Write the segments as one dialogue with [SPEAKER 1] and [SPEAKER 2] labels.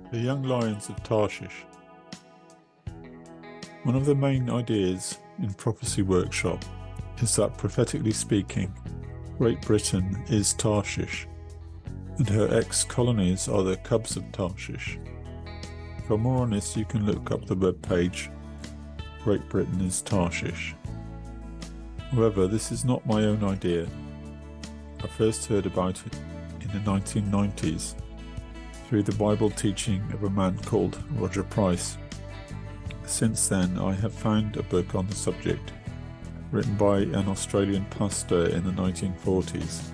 [SPEAKER 1] The Young Lions of Tarshish. One of the main ideas in Prophecy Workshop is that, prophetically speaking, Great Britain is Tarshish, and her ex-colonies are the cubs of Tarshish. For more on this, you can look up the webpage Great Britain is Tarshish. However, this is not my own idea. I first heard about it in the 1990s through the Bible teaching of a man called Roger Price. Since then, I have found a book on the subject, written by an Australian pastor in the 1940s.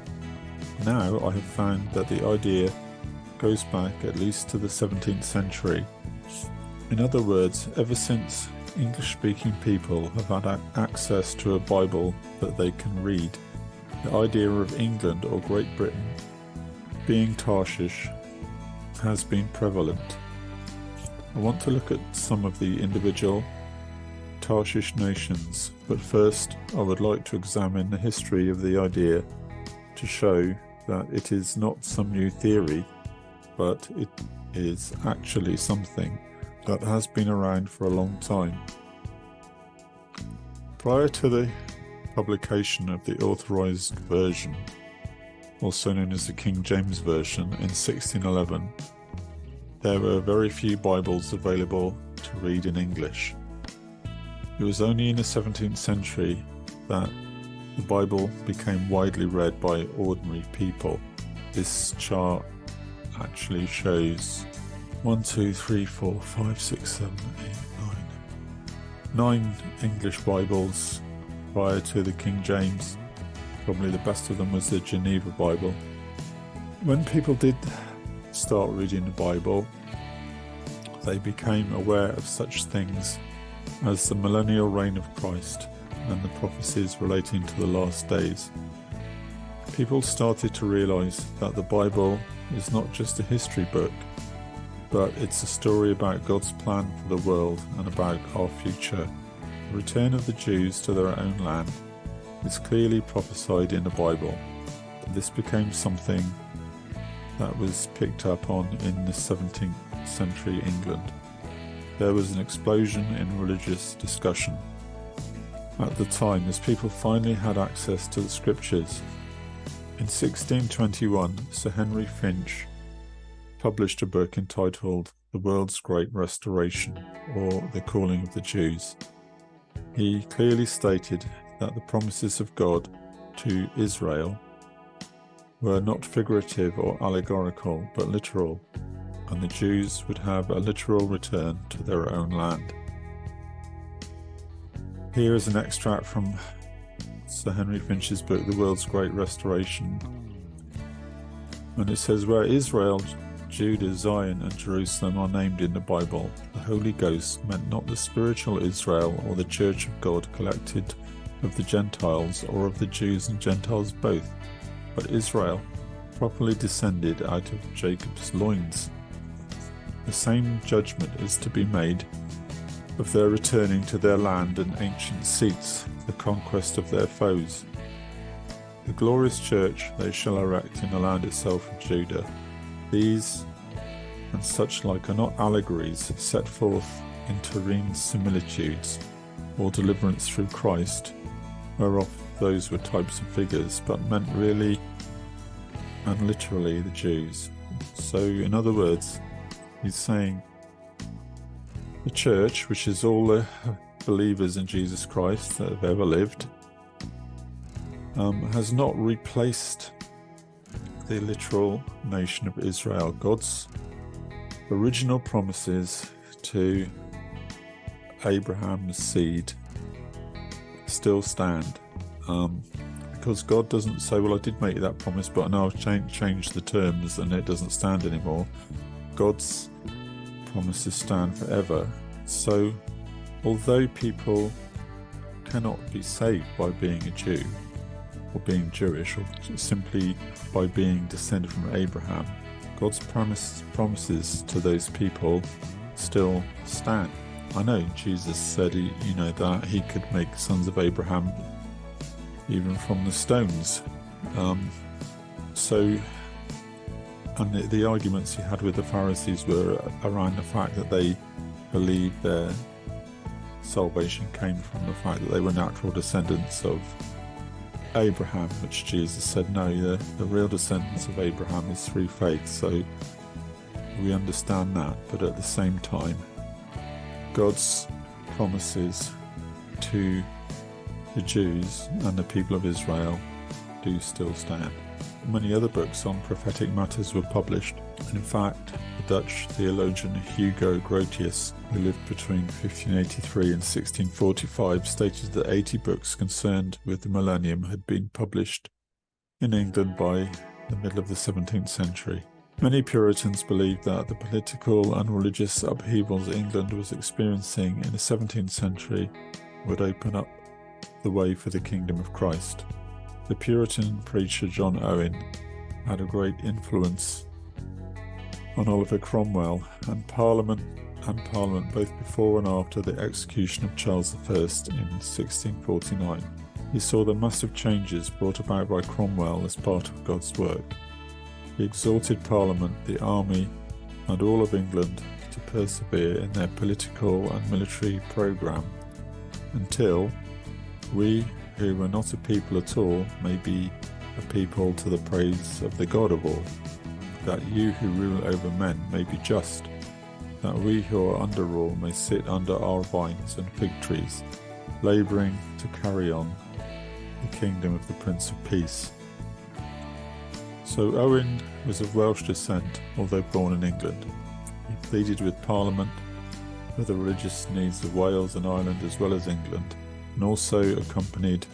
[SPEAKER 1] Now I have found that the idea goes back at least to the 17th century. In other words, ever since English-speaking people have had access to a Bible that they can read, the idea of England or Great Britain being Tarshish has been prevalent. I want to look at some of the individual Tarshish nations, but first I would like to examine the history of the idea to show that it is not some new theory, but it is actually something that has been around for a long time. Prior to the publication of the Authorized Version, also known as the King James Version, in 1611, there were very few Bibles available to read in English. It was only in the 17th century that the Bible became widely read by ordinary people. This chart actually shows 1, 2, 3, 4, 5, 6, 7, 8, 9 English Bibles prior to the King James. Probably the best of them was the Geneva Bible. When people did start reading the Bible, they became aware of such things as the millennial reign of Christ and the prophecies relating to the last days. People started to realize that the Bible is not just a history book, but it's a story about God's plan for the world and about our future. The return of the Jews to their own land is clearly prophesied in the Bible. This became something that was picked up on in the 17th century England. There was an explosion in religious discussion at the time as people finally had access to the scriptures. In 1621, Sir Henry Finch published a book entitled The World's Great Restoration, or The Calling of the Jews. He clearly stated that the promises of God to Israel were not figurative or allegorical, but literal, and the Jews would have a literal return to their own land. Here is an extract from Sir Henry Finch's book, The World's Great Restoration. And it says, where Israel, Judah, Zion, and Jerusalem are named in the Bible, the Holy Ghost meant not the spiritual Israel or the Church of God collected of the Gentiles or of the Jews and Gentiles both, but Israel, properly descended out of Jacob's loins. The same judgment is to be made of their returning to their land and ancient seats, the conquest of their foes. The glorious church they shall erect in the land itself of Judah. These and such like are not allegories set forth in terrene similitudes, or deliverance through Christ, whereof those were types and figures, but meant really and literally the Jews. So, in other words, he's saying the church, which is all the believers in Jesus Christ that have ever lived, has not replaced the literal nation of Israel. God's original promises to Abraham's seed still stand, because God doesn't say, well, I did make you that promise, but now I've changed the terms and it doesn't stand anymore. God's promises stand forever. So although people cannot be saved by being a Jew or being Jewish or simply by being descended from Abraham, God's promises to those people still stand. I know Jesus said that he could make sons of Abraham even from the stones. So And the arguments he had with the Pharisees were around the fact that they believed their salvation came from the fact that they were natural descendants of Abraham, which Jesus said, no, the real descendants of Abraham is through faith. So we understand that, but at the same time, God's promises to the Jews and the people of Israel do still stand. Many other books on prophetic matters were published, and in fact, the Dutch theologian Hugo Grotius, who lived between 1583 and 1645, stated that 80 books concerned with the millennium had been published in England by the middle of the 17th century. Many Puritans believed that the political and religious upheavals England was experiencing in the 17th century would open up the way for the kingdom of Christ. The Puritan preacher John Owen had a great influence on Oliver Cromwell and Parliament both before and after the execution of Charles I in 1649. He saw the massive changes brought about by Cromwell as part of God's work. He exhorted Parliament, the army, and all of England to persevere in their political and military programme until we, who were not a people at all, may be a people to the praise of the God of all, that you who rule over men may be just, that we who are under rule may sit under our vines and fig trees, labouring to carry on the kingdom of the Prince of Peace. So Owen was of Welsh descent, although born in England. He pleaded with Parliament for the religious needs of Wales and Ireland as well as England, and also accompanied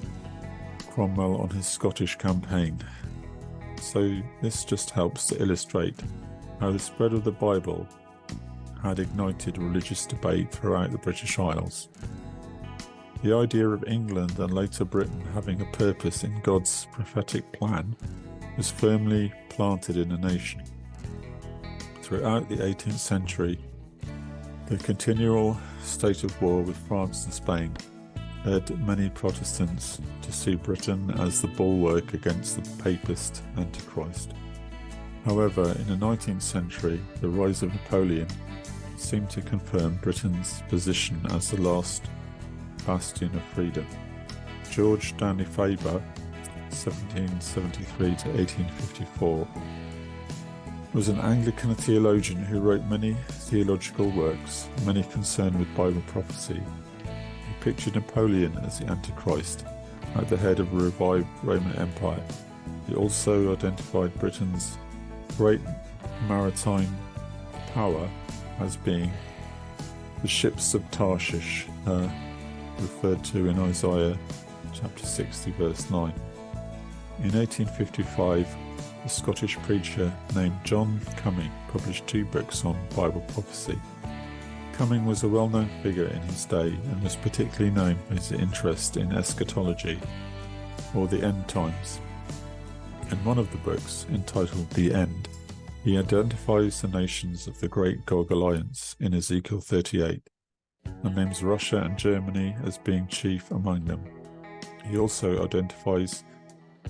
[SPEAKER 1] Cromwell on his Scottish campaign. So this just helps to illustrate how the spread of the Bible had ignited religious debate throughout the British Isles. The idea of England and later Britain having a purpose in God's prophetic plan was firmly planted in the nation. Throughout the 18th century, the continual state of war with France and Spain led many Protestants to see Britain as the bulwark against the papist Antichrist. However, in the 19th century, the rise of Napoleon seemed to confirm Britain's position as the last bastion of freedom. George Stanley Faber, 1773 to 1854, was an Anglican theologian who wrote many theological works, many concerned with Bible prophecy. He pictured Napoleon as the Antichrist at the head of a revived Roman Empire. He also identified Britain's great maritime power as being the ships of Tarshish, referred to in Isaiah chapter 60 verse 9. In 1855, a Scottish preacher named John Cumming published 2 books on Bible prophecy. Cumming was a well-known figure in his day and was particularly known for his interest in eschatology, or the end times. In one of the books, entitled The End, he identifies the nations of the Great Gog Alliance in Ezekiel 38 and names Russia and Germany as being chief among them. He also identifies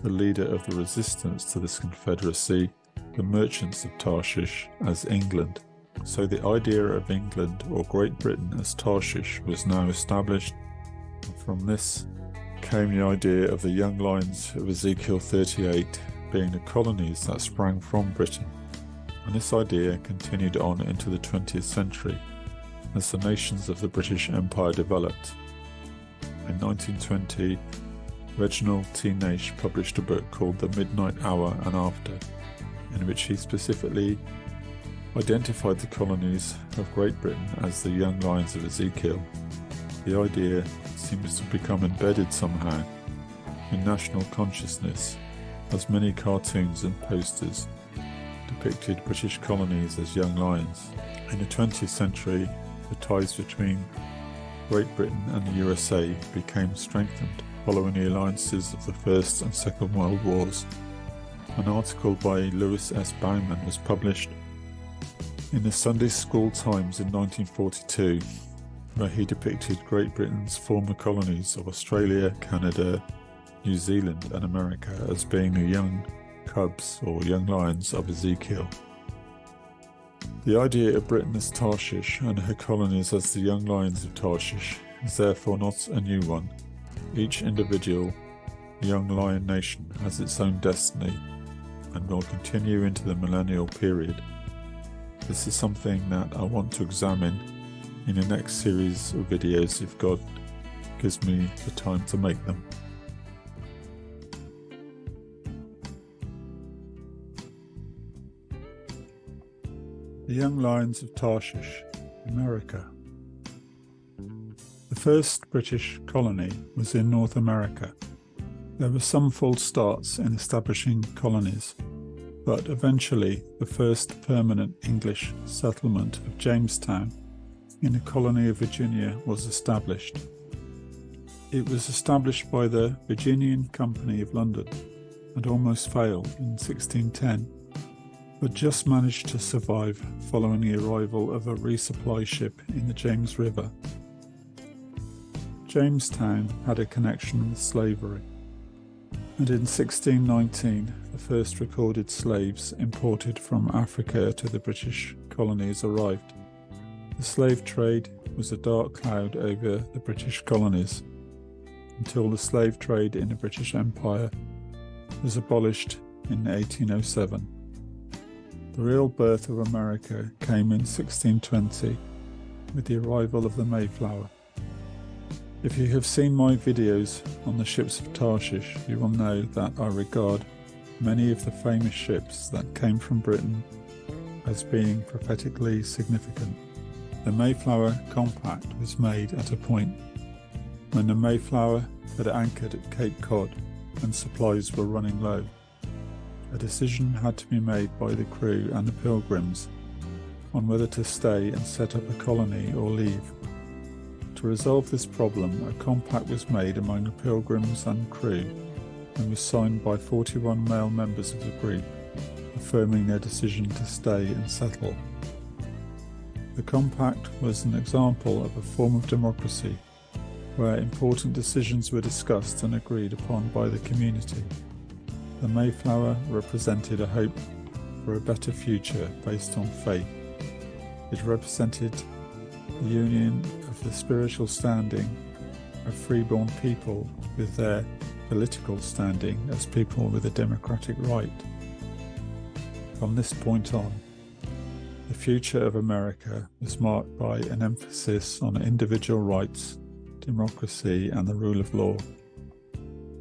[SPEAKER 1] the leader of the resistance to this confederacy, the merchants of Tarshish, as England. So the idea of England or Great Britain as Tarshish was now established, and from this came the idea of the young lions of Ezekiel 38 being the colonies that sprang from Britain. And this idea continued on into the 20th century as the nations of the British Empire developed. In 1920, Reginald T. Naish published a book called The Midnight Hour and After, in which he specifically identified the colonies of Great Britain as the young lions of Ezekiel. The idea seems to become embedded somehow in national consciousness, as many cartoons and posters depicted British colonies as young lions. In the 20th century, the ties between Great Britain and the USA became strengthened following the alliances of the First and Second World Wars. An article by Lewis S. Bauman was published in the Sunday School Times in 1942, where he depicted Great Britain's former colonies of Australia, Canada, New Zealand and America as being the young cubs or young lions of Ezekiel. The idea of Britain as Tarshish and her colonies as the young lions of Tarshish is therefore not a new one. Each individual young lion nation has its own destiny and will continue into the millennial period. This is something that I want to examine in the next series of videos if God gives me the time to make them. The young lions of Tarshish, America. The first British colony was in North America. There were some false starts in establishing colonies, but eventually the first permanent English settlement of Jamestown in the colony of Virginia was established. It was established by the Virginian Company of London and almost failed in 1610, but just managed to survive following the arrival of a resupply ship in the James River. Jamestown had a connection with slavery, and in 1619 the first recorded slaves imported from Africa to the British colonies arrived. The slave trade was a dark cloud over the British colonies until the slave trade in the British Empire was abolished in 1807. The real birth of America came in 1620 with the arrival of the Mayflower. If you have seen my videos on the ships of Tarshish, you will know that I regard many of the famous ships that came from Britain as being prophetically significant. The Mayflower Compact was made at a point when the Mayflower had anchored at Cape Cod and supplies were running low. A decision had to be made by the crew and the pilgrims on whether to stay and set up a colony or leave. To resolve this problem, a compact was made among the pilgrims and crew and was signed by 41 male members of the group, affirming their decision to stay and settle. The compact was an example of a form of democracy where important decisions were discussed and agreed upon by the community. The Mayflower represented a hope for a better future based on faith. It represented the union of the spiritual standing of freeborn people with their political standing as people with a democratic right. From this point on, the future of America was marked by an emphasis on individual rights, democracy, and the rule of law.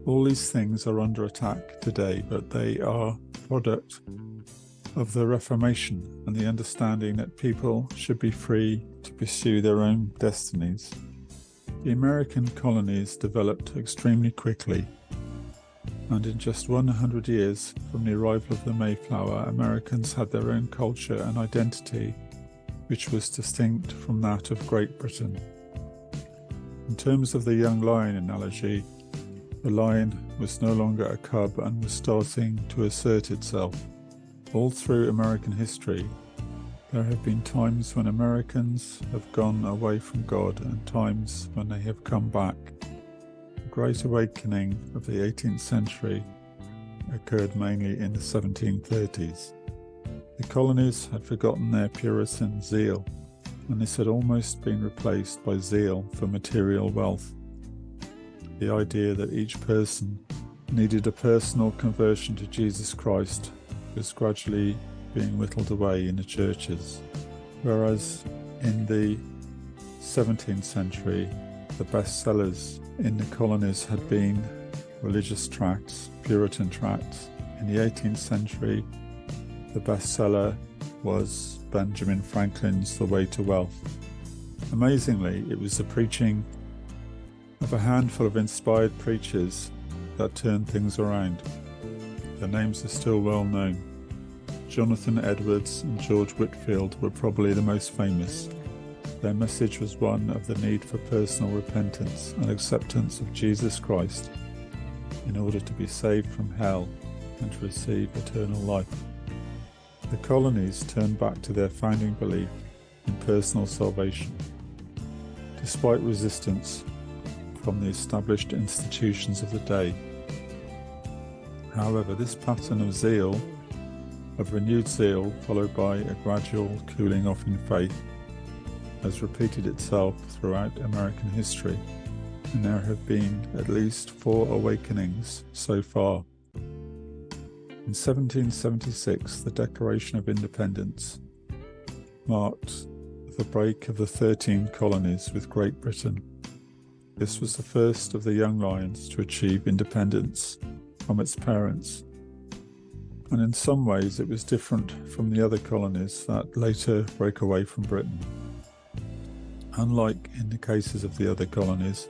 [SPEAKER 1] All these things are under attack today, but they are a product of the Reformation and the understanding that people should be free to pursue their own destinies. The American colonies developed extremely quickly, and in just 100 years from the arrival of the Mayflower, Americans had their own culture and identity, which was distinct from that of Great Britain. In terms of the young lion analogy, the lion was no longer a cub and was starting to assert itself. All through American history, there have been times when Americans have gone away from God and times when they have come back. The Great Awakening of the 18th century occurred mainly in the 1730s. The colonies had forgotten their Puritan zeal, and this had almost been replaced by zeal for material wealth. The idea that each person needed a personal conversion to Jesus Christ was gradually being whittled away in the churches, whereas in the 17th century, the bestsellers in the colonies had been religious tracts, Puritan tracts. In the 18th century, the bestseller was Benjamin Franklin's The Way to Wealth. Amazingly, it was the preaching of a handful of inspired preachers that turned things around. Their names are still well known. Jonathan Edwards and George Whitefield were probably the most famous. Their message was one of the need for personal repentance and acceptance of Jesus Christ in order to be saved from hell and to receive eternal life. The colonies turned back to their founding belief in personal salvation. Despite resistance from the established institutions of the day. However, this pattern of renewed zeal, followed by a gradual cooling off in faith, has repeated itself throughout American history, and there have been at least 4 awakenings so far. In 1776, the Declaration of Independence marked the break of the 13 colonies with Great Britain. This was the first of the young lions to achieve independence from its parents, and in some ways it was different from the other colonies that later broke away from Britain. Unlike in the cases of the other colonies,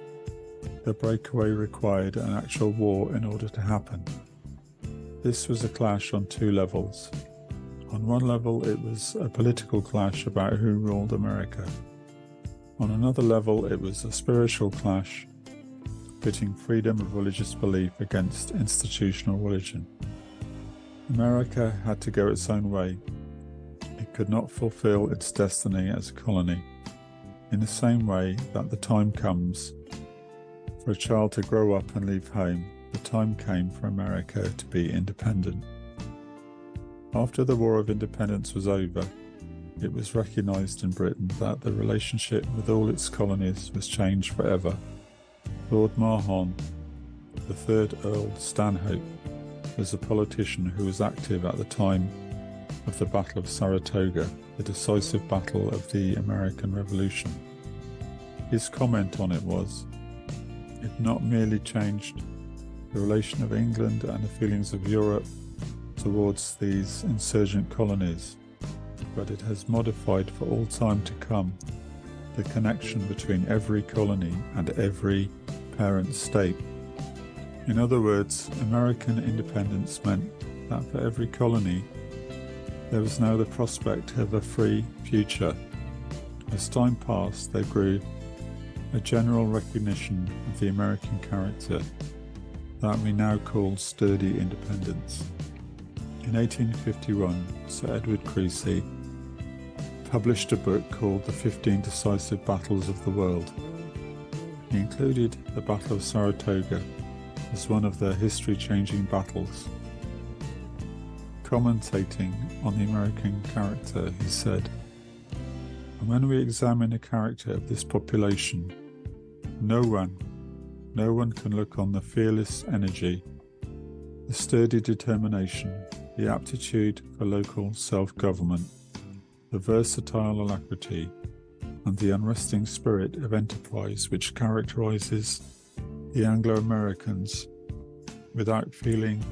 [SPEAKER 1] the breakaway required an actual war in order to happen. This was a clash on 2 levels. On one level, it was a political clash about who ruled America. On another level, it was a spiritual clash, pitting freedom of religious belief against institutional religion. America had to go its own way. It could not fulfill its destiny as a colony, in the same way that the time comes for a child to grow up and leave home. The time came for America to be independent. After the War of Independence was over, it was recognized in Britain that the relationship with all its colonies was changed forever. Lord Mahon, the 3rd Earl Stanhope, was a politician who was active at the time of the Battle of Saratoga, the decisive battle of the American Revolution. His comment on it was, "It not merely changed the relation of England and the feelings of Europe towards these insurgent colonies, but it has modified for all time to come the connection between every colony and every parent state." In other words, American independence meant that for every colony, there was now the prospect of a free future. As time passed, there grew a general recognition of the American character that we now call sturdy independence. In 1851, Sir Edward Creasy published a book called The 15 Decisive Battles of the World. He included the Battle of Saratoga as one of the history-changing battles. Commentating on the American character, he said, "And when we examine the character of this population, no one can look on the fearless energy, the sturdy determination, the aptitude for local self-government, the versatile alacrity, and the unresting spirit of enterprise which characterizes the Anglo-Americans without feeling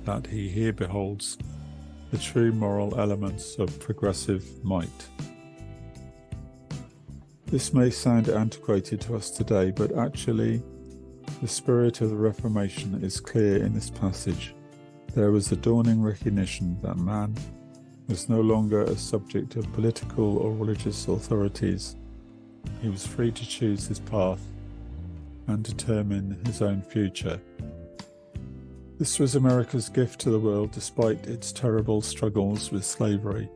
[SPEAKER 1] that he here beholds the true moral elements of progressive might." This may sound antiquated to us today, but actually the spirit of the Reformation is clear in this passage. There was a dawning recognition that man was no longer a subject of political or religious authorities. He was free to choose his path and determine his own future. This was America's gift to the world despite its terrible struggles with slavery.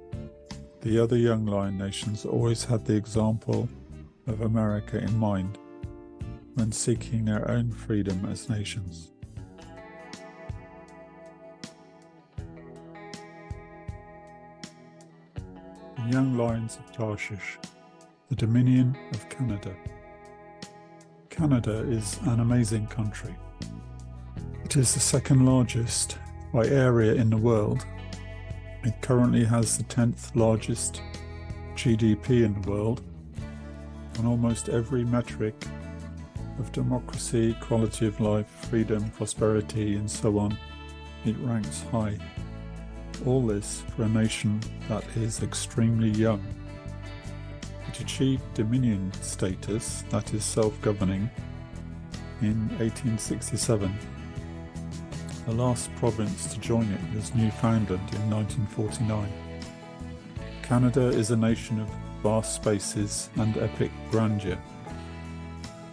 [SPEAKER 1] The other young lion nations always had the example of America in mind when seeking their own freedom as nations. The young lions of Tarshish, the Dominion of Canada. Canada is an amazing country. It is the 2nd largest by area in the world. It currently has the 10th largest GDP in the world. On almost every metric of democracy, quality of life, freedom, prosperity, and so on, it ranks high. All this for a nation that is extremely young. It achieved Dominion status, that is self-governing, in 1867. The last province to join it was Newfoundland in 1949. Canada is a nation of vast spaces and epic grandeur.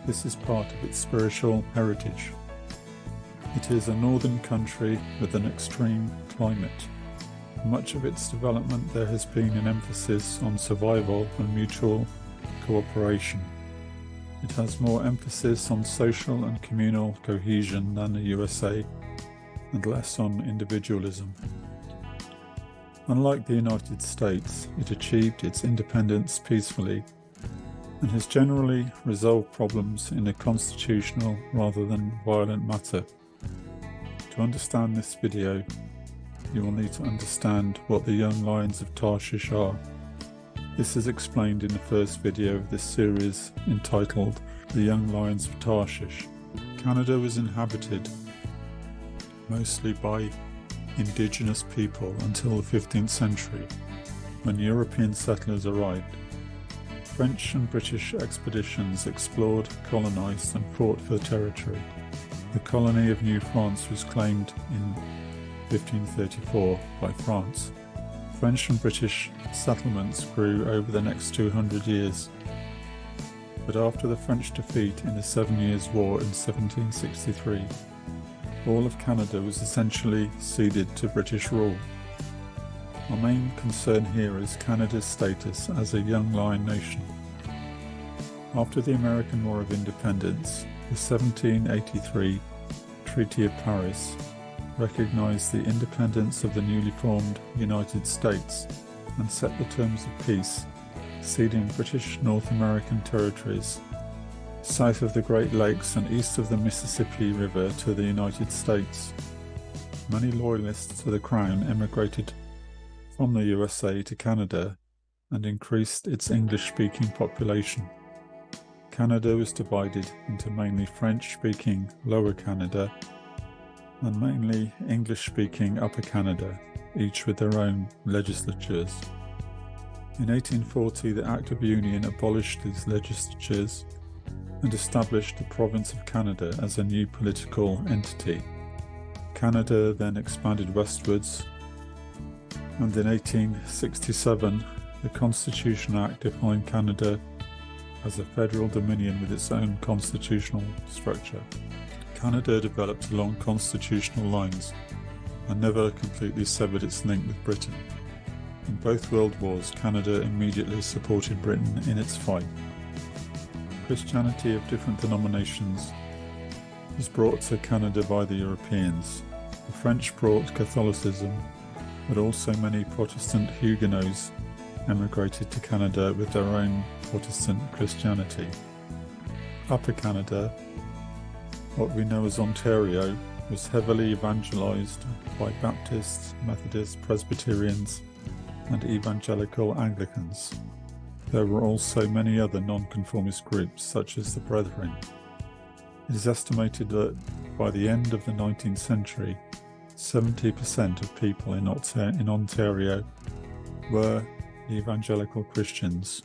[SPEAKER 1] This is part of its spiritual heritage. It is a northern country with an extreme climate. Much of its development there has been an emphasis on survival and mutual cooperation. It has more emphasis on social and communal cohesion than the USA, and less on individualism. Unlike the United States, it achieved its independence peacefully and has generally resolved problems in a constitutional rather than violent manner. To understand this video, you will need to understand what the young lions of Tarshish are. This is explained in the first video of this series entitled The Young Lions of Tarshish. Canada was inhabited mostly by indigenous people until the 15th century, when European settlers arrived. French and British expeditions explored, colonized, and fought for territory. The colony of New France was claimed in 1534 by France. French and British settlements grew over the next 200 years. But after the French defeat in the 7 Years' War in 1763, all of Canada was essentially ceded to British rule. Our main concern here is Canada's status as a young lion nation. After the American War of Independence, the 1783 Treaty of Paris recognized the independence of the newly formed United States and set the terms of peace, ceding British North American territories south of the Great Lakes and east of the Mississippi River to the United States. Many loyalists to the Crown emigrated from the USA to Canada and increased its English-speaking population. Canada was divided into mainly French-speaking Lower Canada and mainly English-speaking Upper Canada, each with their own legislatures. In 1840, the Act of Union abolished these legislatures and established the province of Canada as a new political entity. Canada then expanded westwards, and in 1867, the Constitution Act defined Canada as a federal dominion with its own constitutional structure. Canada developed along constitutional lines and never completely severed its link with Britain. In both World Wars, Canada immediately supported Britain in its fight. Christianity of different denominations was brought to Canada by the Europeans. The French brought Catholicism, but also many Protestant Huguenots emigrated to Canada with their own Protestant Christianity. Upper Canada, what we know as Ontario, was heavily evangelized by Baptists, Methodists, Presbyterians, and Evangelical Anglicans. There were also many other nonconformist groups, such as the Brethren. It is estimated that by the end of the 19th century, 70% of people in Ontario were evangelical Christians,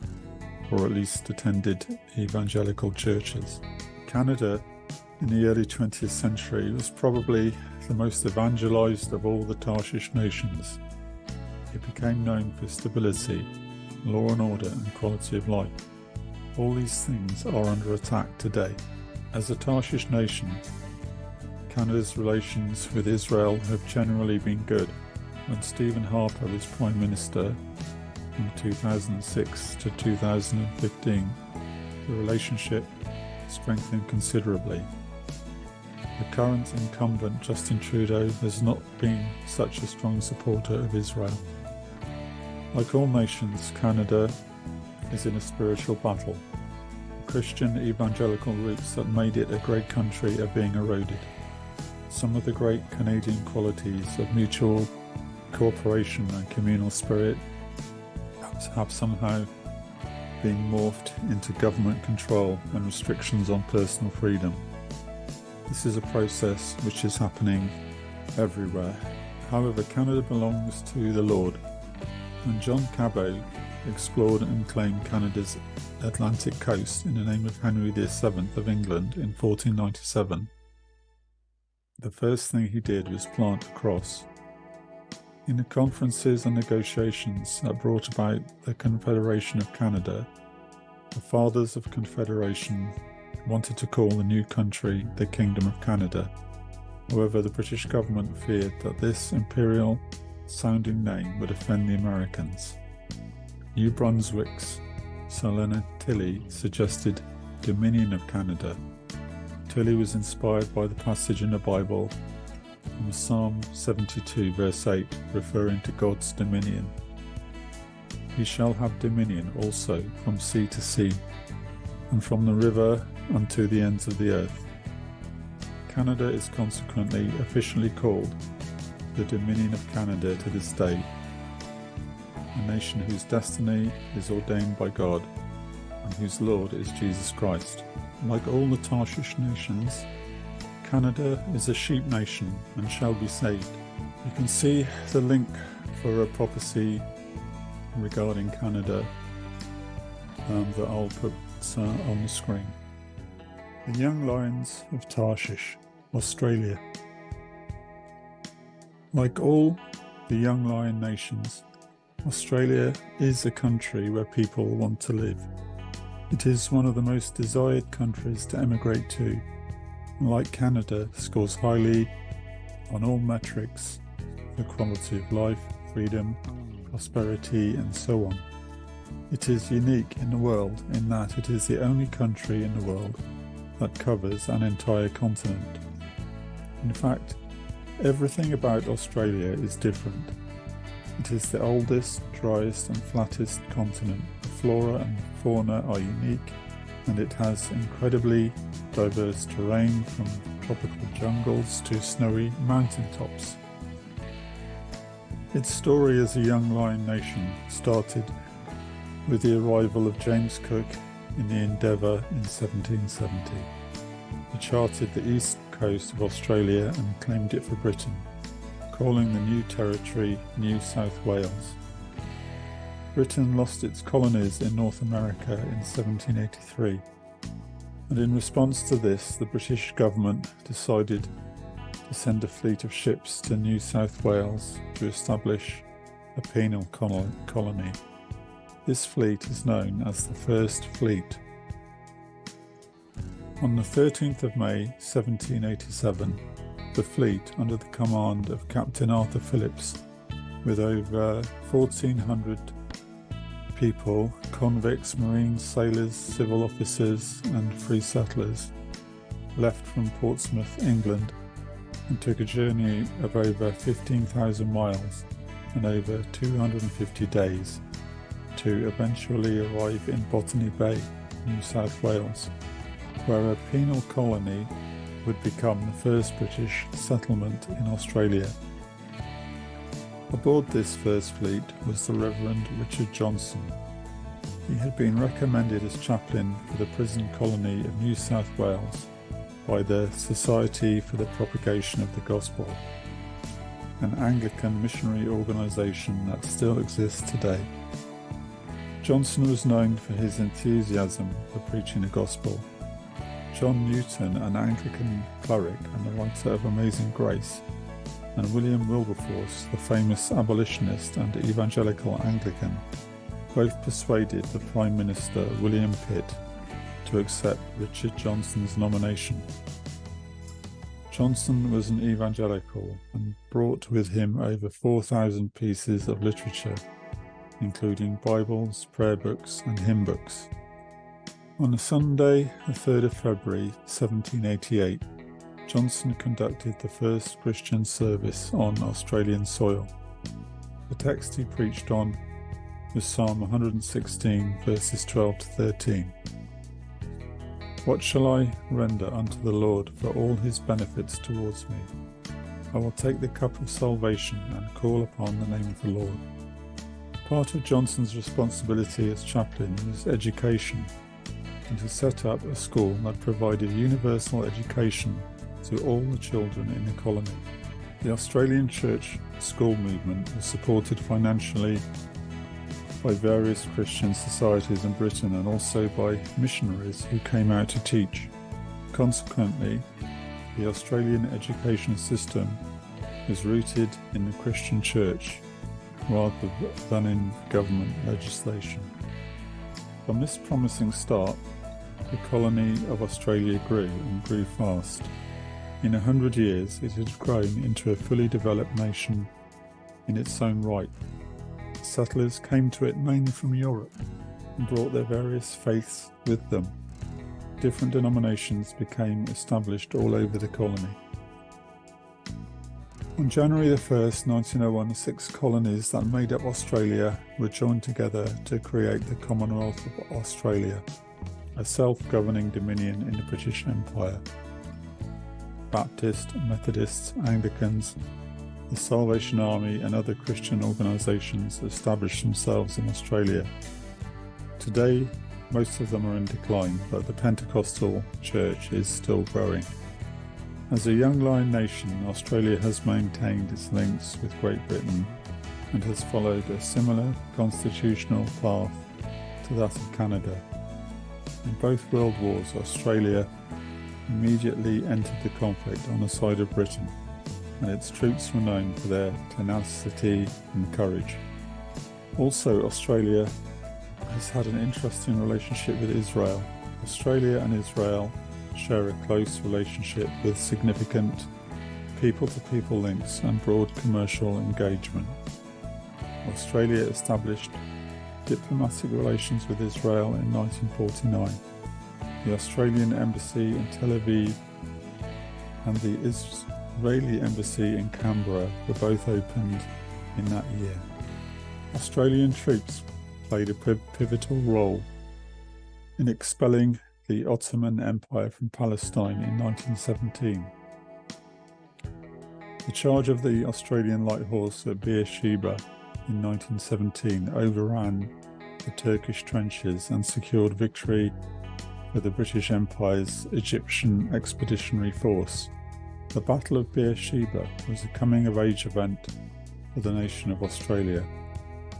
[SPEAKER 1] or at least attended evangelical churches. Canada in the early 20th century was probably the most evangelized of all the Tarshish nations. It became known for stability, law and order, and quality of life. All these things are under attack today. As a Tarshish nation, Canada's relations with Israel have generally been good. When Stephen Harper was Prime Minister from 2006 to 2015, the relationship strengthened considerably. The current incumbent, Justin Trudeau, has not been such a strong supporter of Israel. Like all nations, Canada is in a spiritual battle. The Christian evangelical roots that made it a great country are being eroded. Some of the great Canadian qualities of mutual cooperation and communal spirit have somehow been morphed into government control and restrictions on personal freedom. This is a process which is happening everywhere. However, Canada belongs to the Lord. When John Cabot explored and claimed Canada's Atlantic coast in the name of Henry VII of England in 1497, the first thing he did was plant a cross. In the conferences and negotiations that brought about the Confederation of Canada, the Fathers of Confederation wanted to call the new country the Kingdom of Canada. However, the British government feared that this imperial sounding name would offend the Americans. New Brunswick's Solana Tilley suggested Dominion of Canada. Tilley was inspired by the passage in the Bible from Psalm 72 verse 8, referring to God's dominion. He shall have dominion also from sea to sea, and from the river unto the ends of the earth. Canada is consequently officially called the Dominion of Canada to this day, a nation whose destiny is ordained by God and whose Lord is Jesus Christ. Like all the Tarshish nations, Canada is a sheep nation and shall be saved. You can see the link for a prophecy regarding Canada that I'll put on the screen. The Young Lions of Tarshish, Australia. Like all the young lion nations, Australia is a country where people want to live. It is one of the most desired countries to emigrate to, and like Canada, scores highly on all metrics for quality of life, freedom, prosperity, and so on. It is unique in the world in that it is the only country in the world that covers an entire continent. In fact, everything about Australia is different. It is the oldest, driest and flattest continent. The flora and fauna are unique, and it has incredibly diverse terrain from tropical jungles to snowy mountaintops. Its story as a young lion nation started with the arrival of James Cook in the Endeavour in 1770. He charted the east coast of Australia and claimed it for Britain, calling the new territory New South Wales. Britain lost its colonies in North America in 1783, and in response to this, the British government decided to send a fleet of ships to New South Wales to establish a penal colony. This fleet is known as the First Fleet. On the 13th of May 1787, the fleet, under the command of Captain Arthur Phillips, with over 1,400 people, convicts, marines, sailors, civil officers and free settlers, left from Portsmouth, England, and took a journey of over 15,000 miles and over 250 days to eventually arrive in Botany Bay, New South Wales, where a penal colony would become the first British settlement in Australia. Aboard this first fleet was the Reverend Richard Johnson. He had been recommended as chaplain for the prison colony of New South Wales by the Society for the Propagation of the Gospel, an Anglican missionary organisation that still exists today. Johnson was known for his enthusiasm for preaching the gospel. John Newton, an Anglican cleric and the writer of Amazing Grace, and William Wilberforce, the famous abolitionist and evangelical Anglican, both persuaded the Prime Minister William Pitt to accept Richard Johnson's nomination. Johnson was an evangelical and brought with him over 4,000 pieces of literature, including Bibles, prayer books and hymn books. On a Sunday, the 3rd of February 1788, Johnson conducted the first Christian service on Australian soil. The text he preached on was Psalm 116, verses 12 to 13. What shall I render unto the Lord for all his benefits towards me? I will take the cup of salvation and call upon the name of the Lord. Part of Johnson's responsibility as chaplain was education, and to set up a school that provided universal education to all the children in the colony. The Australian church school movement was supported financially by various Christian societies in Britain and also by missionaries who came out to teach. Consequently, the Australian education system is rooted in the Christian church rather than in government legislation. From this promising start, the colony of Australia grew and grew fast. In 100 years, it had grown into a fully developed nation in its own right. Settlers came to it mainly from Europe and brought their various faiths with them. Different denominations became established all over the colony. On January the 1st, 1901, 6 colonies that made up Australia were joined together to create the Commonwealth of Australia, a self-governing dominion in the British Empire. Baptists, Methodists, Anglicans, the Salvation Army and other Christian organisations established themselves in Australia. Today, most of them are in decline, but the Pentecostal Church is still growing. As a young lion nation, Australia has maintained its links with Great Britain and has followed a similar constitutional path to that of Canada. In both World Wars, Australia immediately entered the conflict on the side of Britain, and its troops were known for their tenacity and courage. Also, Australia has had an interesting relationship with Israel. Australia and Israel share a close relationship with significant people-to-people links and broad commercial engagement. Australia established diplomatic relations with Israel in 1949. The Australian Embassy in Tel Aviv and the Israeli Embassy in Canberra were both opened in that year. Australian troops played a pivotal role in expelling the Ottoman Empire from Palestine in 1917. The charge of the Australian Light Horse at Beersheba in 1917 overran the Turkish trenches and secured victory for the British Empire's Egyptian Expeditionary Force. The Battle of Beersheba was a coming-of-age event for the nation of Australia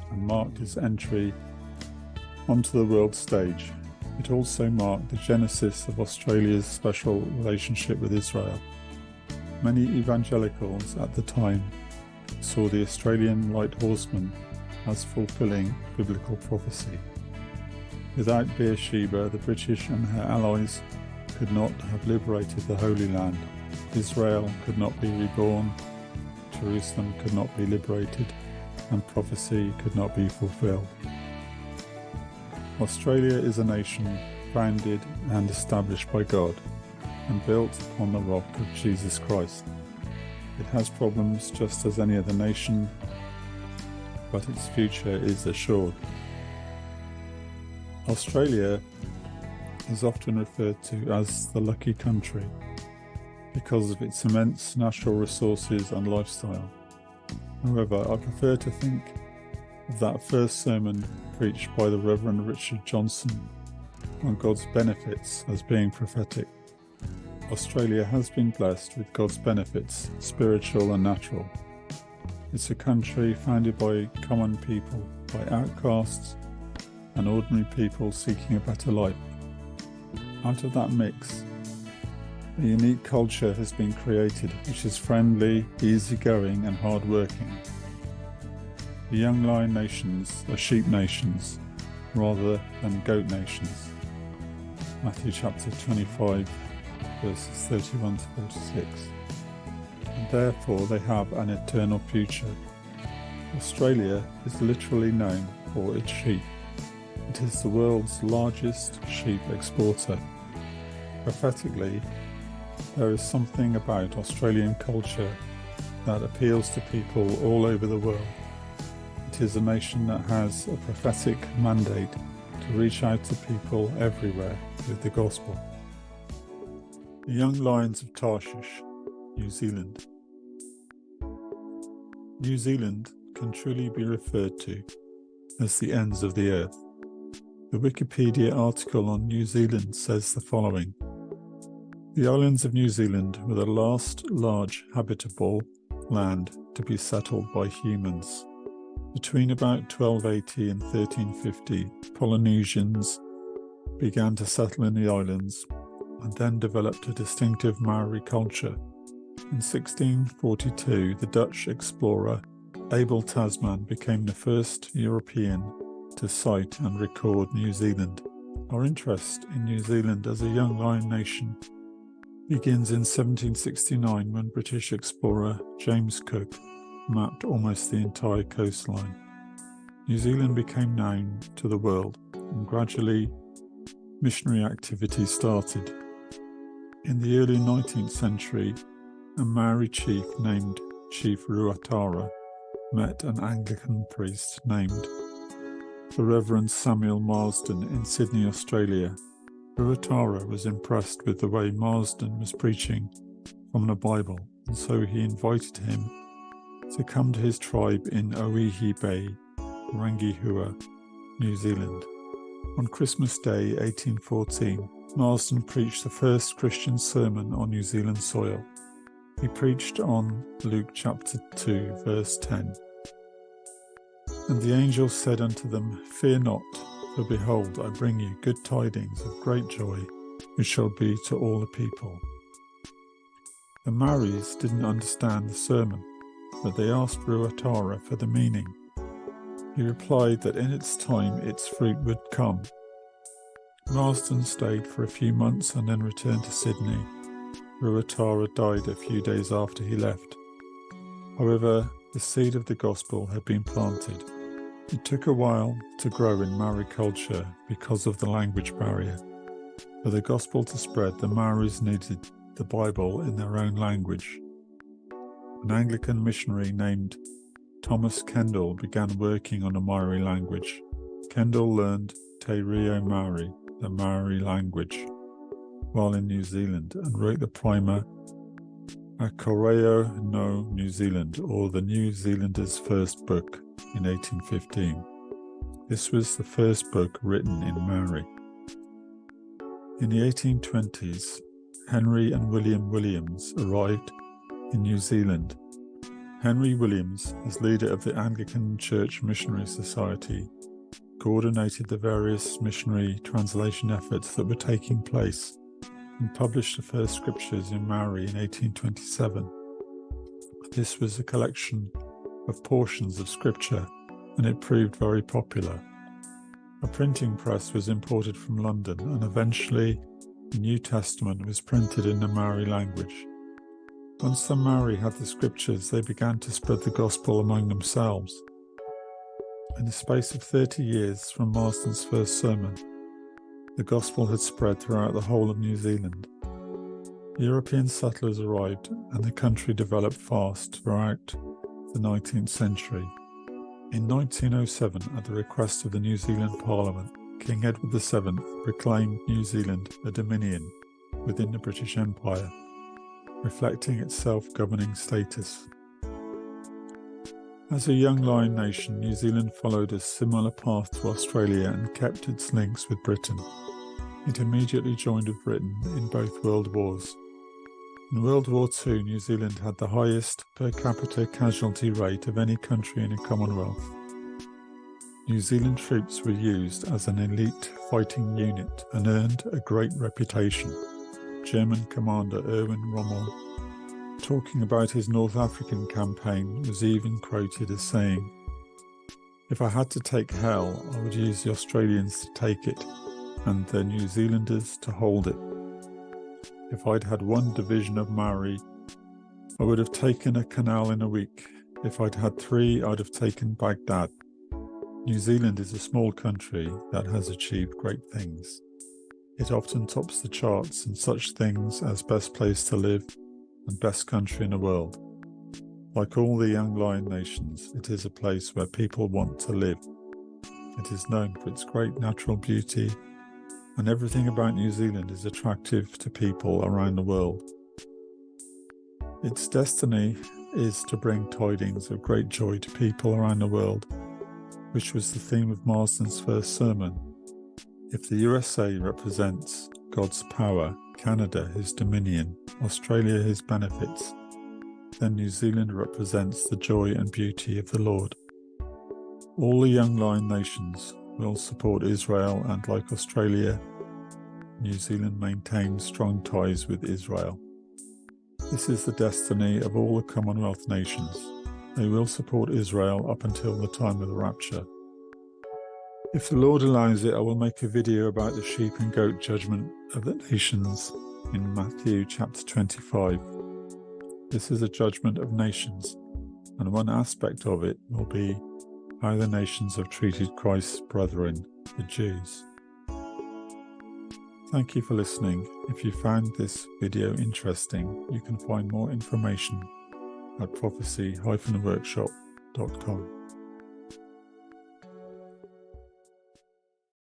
[SPEAKER 1] and marked its entry onto the world stage. It also marked the genesis of Australia's special relationship with Israel. Many evangelicals at the time saw the Australian Light Horsemen as fulfilling biblical prophecy. Without Beersheba, the British and her allies could not have liberated the Holy Land. Israel could not be reborn, Jerusalem could not be liberated, and prophecy could not be fulfilled. Australia is a nation founded and established by God and built upon the rock of Jesus Christ. It has problems just as any other nation, but its future is assured. Australia is often referred to as the lucky country because of its immense natural resources and lifestyle. However, I prefer to think of that first sermon preached by the Reverend Richard Johnson on God's benefits as being prophetic. Australia has been blessed with God's benefits, spiritual and natural. It's a country founded by common people, by outcasts and ordinary people seeking a better life. Out of that mix, a unique culture has been created which is friendly, easygoing and hard-working. The young lion nations are sheep nations rather than goat nations. Matthew chapter 25 verses 31 to 46. And therefore they have an eternal future. Australia is literally known for its sheep. It is the world's largest sheep exporter. Prophetically, there is something about Australian culture that appeals to people all over the world. It is a nation that has a prophetic mandate to reach out to people everywhere with the gospel. The Young Lions of Tarshish, New Zealand. New Zealand can truly be referred to as the ends of the earth. The Wikipedia article on New Zealand says the following: the islands of New Zealand were the last large habitable land to be settled by humans. Between about 1280 and 1350, Polynesians began to settle in the islands and then developed a distinctive Maori culture. In 1642, the Dutch explorer Abel Tasman became the first European to sight and record New Zealand. Our interest in New Zealand as a young lion nation begins in 1769 when British explorer James Cook mapped almost the entire coastline. New Zealand became known to the world, and gradually missionary activity started. In the early 19th century, a Maori chief named Chief Ruatara met an Anglican priest named the Reverend Samuel Marsden in Sydney, Australia. Ruatara was impressed with the way Marsden was preaching from the Bible, and so he invited him to come to his tribe in Oihi Bay, Rangihua, New Zealand. On Christmas Day 1814, Marsden preached the first Christian sermon on New Zealand soil. He preached on Luke chapter 2, verse 10. And the angel said unto them, Fear not, for behold, I bring you good tidings of great joy, which shall be to all the people. The Maoris didn't understand the sermon, but they asked Ruatara for the meaning. He replied that in its time its fruit would come. Marsden stayed for a few months and then returned to Sydney. Ruatara died a few days after he left. However, the seed of the gospel had been planted. It took a while to grow in Maori culture because of the language barrier. For the gospel to spread, the Maoris needed the Bible in their own language. An Anglican missionary named Thomas Kendall began working on the Maori language. Kendall learned Te Reo Maori, the Maori language, while in New Zealand, and wrote the primer A Koreo no New Zealand, or the New Zealander's First Book, in 1815. This was the first book written in Maori. In the 1820s, Henry and William Williams arrived in New Zealand. Henry Williams, as leader of the Anglican Church Missionary Society, coordinated the various missionary translation efforts that were taking place and published the first scriptures in Maori in 1827. This was a collection of portions of scripture, and it proved very popular. A printing press was imported from London, and eventually the New Testament was printed in the Maori language. Once the Maori had the scriptures, they began to spread the gospel among themselves. In the space of 30 years from Marsden's first sermon, the gospel had spread throughout the whole of New Zealand. European settlers arrived, and the country developed fast throughout the 19th century. In 1907, at the request of the New Zealand Parliament, King Edward VII proclaimed New Zealand a dominion within the British Empire, reflecting its self-governing status. As a young lion nation, New Zealand followed a similar path to Australia and kept its links with Britain. It immediately joined with Britain in both World Wars. In World War II, New Zealand had the highest per capita casualty rate of any country in the Commonwealth. New Zealand troops were used as an elite fighting unit and earned a great reputation. German commander Erwin Rommel, talking about his North African campaign, was even quoted as saying, "If I had to take hell, I would use the Australians to take it, and the New Zealanders to hold it. If I'd had one division of Maori, I would have taken a canal in a week. If I'd had three, I'd have taken Baghdad." New Zealand is a small country that has achieved great things. It often tops the charts in such things as best place to live and best country in the world. Like all the young lion nations, it is a place where people want to live. It is known for its great natural beauty, and everything about New Zealand is attractive to people around the world. Its destiny is to bring tidings of great joy to people around the world, which was the theme of Marsden's first sermon. If the USA represents God's power, Canada his dominion, Australia his benefits, then New Zealand represents the joy and beauty of the Lord. All the young lion nations will support Israel, and like Australia, New Zealand maintains strong ties with Israel. This is the destiny of all the Commonwealth nations. They will support Israel up until the time of the rapture. If the Lord allows it, I will make a video about the sheep and goat judgment of the nations in Matthew chapter 25. This is a judgment of nations, and one aspect of it will be how the nations have treated Christ's brethren, the Jews. Thank you for listening. If you found this video interesting, you can find more information at prophecy-workshop.com.